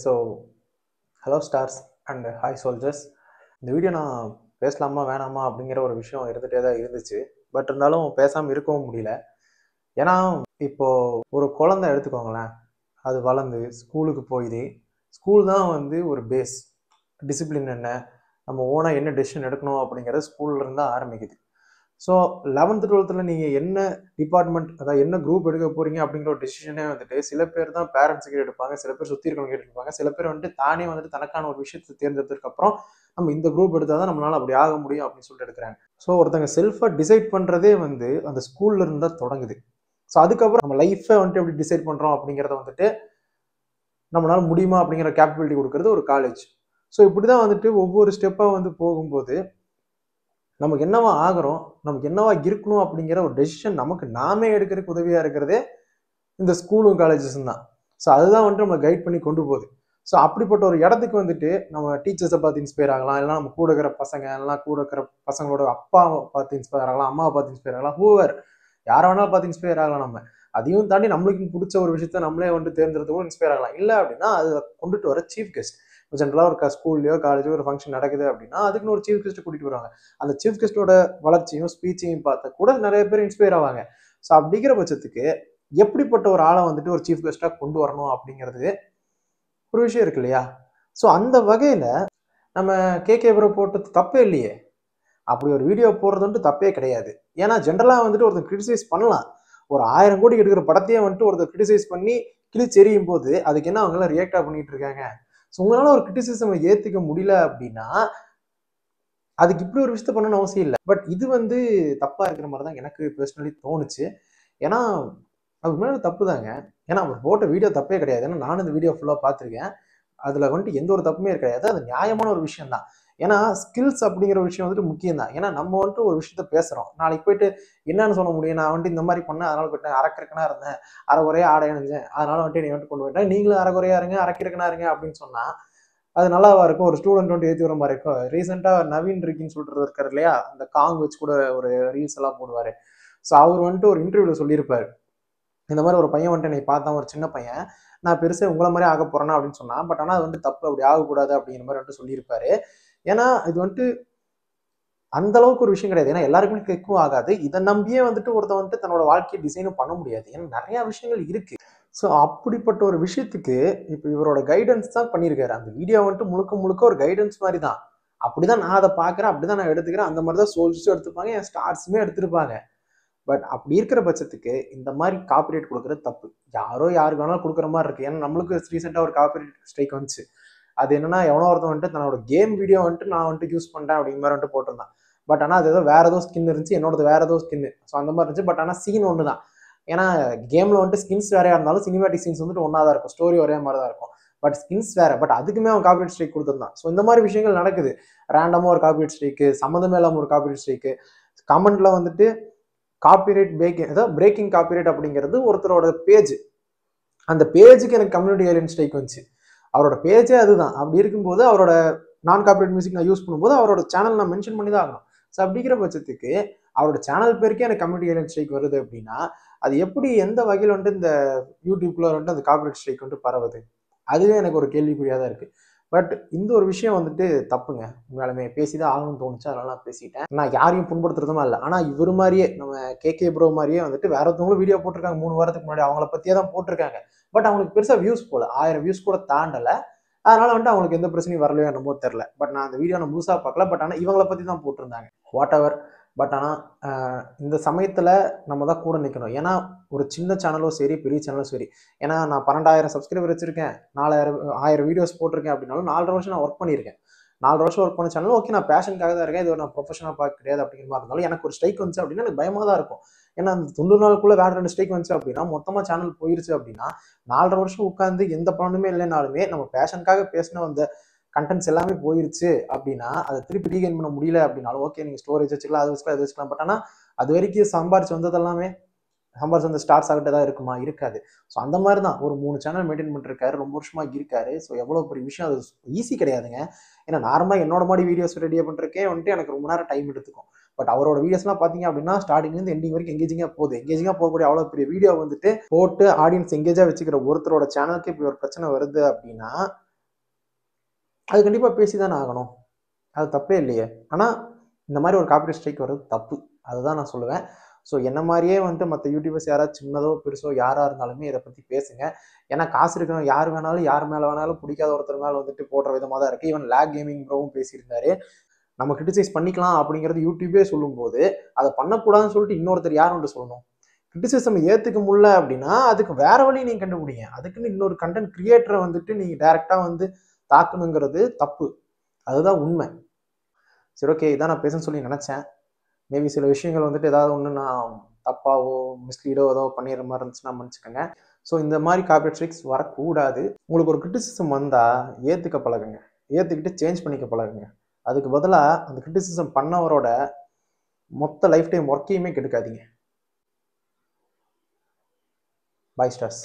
So hello stars and hi soldiers. இந்த video நான் பேசலாமா வேணாமா அப்படிங்கிற ஒரு விஷயம் இருந்துகிட்டே தான் இருந்துச்சு. பட் இருந்தாலும் பேசாமல் இருக்கவும் முடியல. ஏன்னா இப்போ ஒரு குழந்தை எடுத்துக்கோங்களேன், அது வளர்ந்து ஸ்கூலுக்கு போயிது. ஸ்கூல் தான் வந்து ஒரு பேஸ். டிசிப்ளின் என்ன, நம்ம ஓனாக என்ன டெசிஷன் எடுக்கணும் அப்படிங்கிறது ஸ்கூல்லேருந்து தான் ஆரம்பிக்குது. ஸோ 11th 12th நீங்கள் என்ன டிபார்ட்மெண்ட், அதாவது என்ன குரூப் எடுக்க போறீங்க அப்படிங்கிற ஒரு டெசிஷனே வந்துட்டு சில பேர் தான் பேரண்ட்ஸ் கிட்ட எடுப்பாங்க, சில பேர் சுற்றி இருக்கவங்க கிட்ட எடுப்பாங்க, சில பேர் வந்துட்டு தானே வந்துட்டு தனக்கான ஒரு விஷயத்தை தேர்ந்தெடுத்ததுக்கு அப்புறம் நம்ம இந்த குரூப் எடுத்தால் தான் நம்மளால அப்படி ஆக முடியும் அப்படின்னு சொல்லிட்டு எடுக்கிறாங்க. ஸோ ஒருத்தங்க செல்ஃபாக டிசைட் பண்ணுறதே வந்து அந்த ஸ்கூல்ல இருந்து தான் தொடங்குது. ஸோ அதுக்கப்புறம் நம்ம லைஃப்பை வந்துட்டு எப்படி டிசைட் பண்ணுறோம் அப்படிங்கிறத வந்துட்டு நம்மளால முடியுமா அப்படிங்கிற கேப்பபிலிட்டி கொடுக்கறது ஒரு காலேஜ். ஸோ இப்படி தான் வந்துட்டு ஒவ்வொரு ஸ்டெப்பாக வந்து போகும்போது நமக்கு என்னவா ஆகிறோம், நமக்கு என்னவா இருக்கணும் அப்படிங்கிற ஒரு டெசிஷன் நமக்கு நாமே எடுக்கிறதுக்கு உதவியா இருக்கிறதே இந்த ஸ்கூலும் காலேஜஸும் தான். ஸோ அதுதான் வந்துட்டு நம்மளை கைட் பண்ணி கொண்டு போகுது. ஸோ அப்படிப்பட்ட ஒரு இடத்துக்கு வந்துட்டு நம்ம டீச்சர்ஸை பார்த்து இன்ஸ்பயர் ஆகலாம், இல்லைனா நம்ம கூட இருக்கிற பசங்க, இல்லைனா கூட இருக்கிற பசங்களோட அப்பாவை பார்த்து இன்ஸ்பயர் ஆகலாம், அம்மாவை பார்த்து இன்ஸ்பயர் ஆகலாம், ஹூவர் யாரை வேணாலும் பார்த்து இன்ஸ்பயர் ஆகலாம். நம்ம அதையும் தாண்டி நம்மளுக்கு பிடிச்ச ஒரு விஷயத்த நம்மளே வந்துட்டு தேர்ந்தெடுத்து இன்ஸ்பயர் ஆகலாம். இல்லை அப்படின்னா அதை கொண்டுட்டு வர சீஃப் கெஸ்ட். ஜென்ரலாக ஒரு ஸ்கூல்லையோ காலேஜோ ஒரு ஃபங்க்ஷன் நடக்குது அப்படின்னா அதுக்குன்னு ஒரு சீஃப் கெஸ்ட்டை கூட்டிட்டு வருவாங்க. அந்த சீஃப் கெஸ்ட்டோட வளர்ச்சியும் ஸ்பீச்சையும் பார்த்தா கூட நிறைய பேர் இன்ஸ்பயர் ஆவாங்க. ஸோ அப்படிங்கிற பட்சத்துக்கு எப்படிப்பட்ட ஒரு ஆளை வந்துட்டு ஒரு சீஃப் கெஸ்ட்டாக கொண்டு வரணும் அப்படிங்கிறது ஒரு விஷயம் இருக்கு இல்லையா? ஸோ அந்த வகையில் நம்ம கேகே ப்ரோ போட்டது தப்பே இல்லையே. அப்படி ஒரு வீடியோ போடுறது வந்துட்டு தப்பே கிடையாது. ஏன்னா ஜென்ரலாக வந்துட்டு ஒருத்தர் கிரிட்டிசைஸ் பண்ணலாம். ஒரு 1000 கோடி எடுக்கிற படத்தையே வந்துட்டு ஒருத்தர் கிரிட்டிசைஸ் பண்ணி கிழிச்செறியும் போது அதுக்கு என்ன அவங்க எல்லாம் ரியாக்டா பண்ணிட்டு இருக்காங்க. ஸோ உங்களால ஒரு கிரிட்டிசிசம் ஏத்துக்க முடியல அப்படின்னா அதுக்கு இப்படி ஒரு விஷயத்த பண்ணணும்னு அவசியம் இல்லை. பட் இது வந்து தப்பா இருக்கிற மாதிரி தான் எனக்கு பர்சனலி தோணுச்சு. ஏன்னா அது மேலே தப்பு தாங்க. ஏன்னா அவர் போட்ட வீடியோ தப்பே கிடையாது. ஏன்னா நானும் இந்த வீடியோ ஃபுல்லாக பார்த்துருக்கேன். அதில் வந்துட்டு எந்த ஒரு தப்புமே கிடையாது. அது நியாயமான ஒரு விஷயம் தான். ஏன்னா ஸ்கில்ஸ் அப்படிங்கிற விஷயம் வந்துட்டு முக்கியம் தான். ஏன்னா நம்ம வந்துட்டு ஒரு விஷயத்த பேசுகிறோம். நாளைக்கு போயிட்டு என்னன்னு சொல்ல முடியும், நான் வந்துட்டு இந்த மாதிரி பண்ணேன், அதனால போயிட்டேன், அரக்கிறக்கனா இருந்தேன், அரைகுறையா ஆடை அணிஞ்சேன், அதனால வந்துட்டு நீ வந்துட்டு கொண்டு போயிட்டேன், நீங்களும் அரைகுறையா இருங்க, அரக்கிறக்கனா இருங்க அப்படின்னு சொன்னால் அது நல்லாவா இருக்கும்? ஒரு ஸ்டூடெண்ட் வந்துட்டு ஏற்றி வர மாதிரி இருக்கும். ரீசெண்டாக நவீன் ரிக்கின்னு சொல்றது இருக்காரு இல்லையா, அந்த காங் வச்சு கூட ஒரு ரீல்ஸ் எல்லாம் போடுவார். ஸோ அவர் வந்துட்டு ஒரு இன்டர்வியூவில் சொல்லியிருப்பார், இந்த மாதிரி ஒரு பையன் வந்துட்டு என்னை பார்த்தா, ஒரு சின்ன பையன், நான் பெருசாக உங்களை மாதிரி ஆக போறேன்னா அப்படின்னு சொன்னா, பட் ஆனால் அது வந்துட்டு தப்பு, அப்படி ஆகக்கூடாது அப்படிங்கிற மாதிரி வந்துட்டு சொல்லியிருப்பாரு. ஏன்னா இது வந்துட்டு அந்த அளவுக்கு ஒரு விஷயம் கிடையாது. ஏன்னா எல்லாருக்குமே கிளிக்கும் ஆகாது. இதை நம்பியே வந்துட்டு ஒருத்தன் வந்துட்டு தன்னோட வாழ்க்கையை டிசைனும் பண்ண முடியாது. ஏன்னா நிறைய விஷயங்கள் இருக்கு. ஸோ அப்படிப்பட்ட ஒரு விஷயத்துக்கு இப்போ இவரோட கைடன்ஸ் தான் பண்ணியிருக்காரு. அந்த வீடியோ வந்துட்டு முழுக்க முழுக்க ஒரு கைடன்ஸ் மாதிரி தான். அப்படிதான் நான் அதை பார்க்குறேன், அப்படிதான் நான் எடுத்துக்கிறேன். அந்த மாதிரி தான் சோல்ஜர்ஸும் எடுத்துப்பாங்க, என் ஸ்டார்ஸுமே எடுத்திருப்பாங்க. பட் அப்படி இருக்கிற பட்சத்துக்கு இந்த மாதிரி காப்பிரைட் கொடுக்குறது தப்பு. யாரோ யாருக்கு வேணாலும் கொடுக்குற மாதிரி இருக்கு. ஏன்னா நம்மளுக்கு ரீசெண்டாக ஒரு காப்பிரைட் ஸ்ட்ரைக் வந்துச்சு. அது என்னன்னா, எவனோ ஒருத்தன் வந்துட்டு தன்னோட கேம் வீடியோ வந்துட்டு நான் வந்துட்டு யூஸ் பண்ணுறேன் அப்படிங்கிற மாதிரி வந்துட்டு போட்டிருந்தான். பட் ஆனால் அது ஏதோ வேற ஏதோ ஸ்கின் இருந்துச்சு, என்னோடது வேற ஏதோ ஸ்கின். ஸோ அந்த மாதிரி இருந்துச்சு. பட் ஆனால் சீன் ஒன்று தான். ஏன்னா கேமில் வந்துட்டு ஸ்கின்ஸ் வேறையா இருந்தாலும் சினிமேட்டிக் சீன்ஸ் வந்துட்டு ஒன்றா தான் இருக்கும், ஸ்டோரி ஒரே மாதிரி தான் இருக்கும். பட் ஸ்கின்ஸ் வேற. பட் அதுக்குமே அவன் காப்பிரைட் ஸ்ட்ரைக் கொடுத்துருந்தான். ஸோ இந்த மாதிரி விஷயங்கள் நடக்குது. ரேண்டமாக ஒரு காப்பிரைட் ஸ்ட்ரைக்கு, சம்மந்தமே இல்லாமல் ஒரு காப்பிரைட் ஸ்ட்ரைக்கு, கமெண்ட்ல வந்துட்டு காப்பிரைட் பிரேக்கிங் காப்பிரைட் அப்படிங்கிறது ஒருத்தரோட பேஜ். அந்த பேஜுக்கு எனக்கு கம்யூனிட்டி கைட்லைன் ஸ்ட்ரைக் வந்துச்சு. அவரோட பேஜே அதுதான். அப்படி இருக்கும்போது அவரோட நான் காப்பிரைட் மியூசிக் நான் யூஸ் பண்ணும்போது அவரோட சேனல் நான் மென்ஷன் பண்ணி தான் ஆகணும். ஸோ அப்படிங்கிற பட்சத்துக்கு அவரோட சேனல் பேருக்கே எனக்கு கம்யூனிட்டி கைட்லைன் ஸ்ட்ரைக் வருது அப்படின்னா அது எப்படி, எந்த வகையில் வந்துட்டு இந்த யூடியூப்ல வந்துட்டு அந்த காப்பிரைட் ஸ்ட்ரைக் வந்துட்டு பரவுது? அதுவே எனக்கு ஒரு கேள்விக்குறியாக தான் இருக்கு. பட் இந்த ஒரு விஷயம் வந்துட்டு தப்புங்க. உண்மையாலுமே பேசிதான் ஆகணும்னு தோணுச்சு, அதனால நான் பேசிட்டேன். நான் யாரையும் புண்படுத்துறதுமா இல்லை. ஆனா இவர் மாதிரியே நம்ம கேகே ப்ரோ மாதிரியே வந்துட்டு வேற ஒருத்தவங்களும் வீடியோ போட்டிருக்காங்க 3 வாரத்துக்கு முன்னாடி, அவங்கள பத்தியே தான் போட்டிருக்காங்க. பட் அவங்களுக்கு பெருசா வியூஸ் போல, 1000 வியூஸ் கூட தாண்டல. அதனால வந்துட்டு அவங்களுக்கு எந்த பிரச்சனையும் வரலையோ என்னமோ தெரியல. பட் நான் அந்த வீடியோ நான் முழுசா பார்க்கல. பட் ஆனால் இவங்களை பத்தி தான் போட்டிருந்தாங்க. What ever. பட் ஆனால் இந்த சமயத்துல நம்ம தான் கூட நிற்கணும். ஏன்னா ஒரு சின்ன சேனலும் சரி, பெரிய சேனலும் சரி. ஏன்னா நான் 12,000 சப்ஸ்கிரைபர் வச்சிருக்கேன், 1000 வீடியோஸ் போட்டிருக்கேன் அப்படின்னாலும் 4.5 வருஷம் நான் ஒர்க் பண்ணியிருக்கேன். 4 வருஷம் ஒர்க் பண்ண சேனல் ஓகே, நான் பேஷனுக்காக தான் இருக்கேன், இது நான் ப்ரொஃபஷனல் பார்க்க கிடையாது அப்படிங்கிற மாதிரி இருந்தாலும் எனக்கு ஒரு ஸ்ட்ரைக் வந்துச்சு அப்படின்னா எனக்கு பயமா தான் இருக்கும். ஏன்னா அந்த 90 நாளுக்குள்ள வேற 2 ஸ்ட்ரைக் வந்துச்சு அப்படின்னா மொத்தமா சேனல் போயிருச்சு அப்படின்னா 4.5 வருஷம் உட்காந்து எந்த பலனுமே இல்லைனாலுமே நம்ம பேஷனுக்காக பேசின அந்த கண்டென்ட்ஸ் எல்லாமே போயிருச்சு அப்படின்னா அதை திருப்பி ரீகெயின் பண்ண முடியல அப்படின்னாலும் ஓகே, நீங்க ஸ்டோரேஜ் வச்சுக்கலாம், அது வச்சுக்கலாம், இது வச்சுக்கலாம். பட் ஆனால் அது வரைக்கும் சம்பாரிச்சு வந்தது எல்லாமே சம்பாரிச்சு வந்து ஸ்டார்ஸ் ஆகிட்ட தான் இருக்குமா? இருக்காது. ஸோ அந்த மாதிரி தான் ஒரு 3 சேனல் மெயின்டைன் பண்ணிருக்காரு, ரொம்ப வருஷமா இருக்காரு. ஸோ எவ்வளோ பெரிய விஷயம், அது ஈஸி கிடையாதுங்க. ஏன்னா நார்மலாக என்னோட மாதிரி வீடியோஸ் ரெடியாக பண்ணுறக்கே வந்துட்டு எனக்கு ரொம்ப நேரம் டைம் எடுத்துக்கும். பட் அவரோட வீடியோஸ்லாம் பார்த்தீங்க அப்படின்னா ஸ்டார்டிங்லேருந்து எண்டிங் வரைக்கும் எங்கேஜிங்காக போகுது. எங்கேஜிங்காக போகக்கூடிய அவ்வளோ பெரிய வீடியோ வந்துட்டு போட்டு ஆடியன்ஸ் எங்கேஜாக வச்சுக்கிற ஒருத்தரோட சேனலுக்கு இப்படி ஒரு பிரச்சனை வருது அப்படின்னா அது கண்டிப்பாக பேசி தானே ஆகணும். அது தப்பே இல்லையே. ஆனால் இந்த மாதிரி ஒரு காப்பிரைட் ஸ்ட்ரைக் வர்றது தப்பு. அதுதான் நான் சொல்லுவேன். ஸோ என்ன மாதிரியே வந்துட்டு மற்ற யூடியூபர்ஸ் யாராவது சின்னதோ பெருசோ யாராக இருந்தாலுமே இதை பற்றி பேசுங்க. ஏன்னா காசு இருக்கிறவங்க யார் வேணாலும் யார் மேலே வேணாலும் பிடிக்காத ஒருத்தர் மேலே வந்துட்டு போடுற விதமாக தான் இருக்குது. ஈவன் லேக் கேமிங் ப்ரோவும் பேசியிருந்தாரு. நம்ம கிரிட்டிசைஸ் பண்ணிக்கலாம் அப்படிங்கிறது யூடியூபே சொல்லும்போது அதை பண்ணக்கூடாதுன்னு சொல்லிட்டு இன்னொருத்தர் யார் வந்து சொல்லணும்? கிரிட்டிசிசம் ஏற்றுக்க முடியல அப்படின்னா அதுக்கு வேற வழி நீங்கள் கண்டுபிடிங்க. அதுக்குன்னு இன்னொரு கண்டென்ட் கிரியேட்டரை வந்துட்டு நீங்கள் டைரெக்டாக வந்து தாக்கணுங்கிறது தப்பு. அதுதான் உண்மை. சரி, ஓகே, இதான் நான் பேசணும்னு சொல்லி நினச்சேன். மேபி சில விஷயங்கள் வந்துட்டு ஏதாவது ஒன்று நான் தப்பாவோ மிஸ்லீடோ ஏதோ பண்ணிடுற மாதிரி இருந்துச்சுன்னா மன்னிச்சுக்கோங்க. ஸோ இந்த மாதிரி காப்பிரைட் ஸ்ட்ரைக்ஸ் வரக்கூடாது. உங்களுக்கு ஒரு கிரிட்டிசிசம் வந்தால் ஏற்றுக்க பழகுங்க, ஏற்றுக்கிட்டு சேஞ்ச் பண்ணிக்க பழகுங்க. அதுக்கு பதிலாக அந்த கிரிட்டிசிசம் பண்ணவரோட மொத்த லைஃப் டைம் ஒர்க்கையுமே கெடுக்காதீங்க. பாய் ஸ்டார்ஸ்.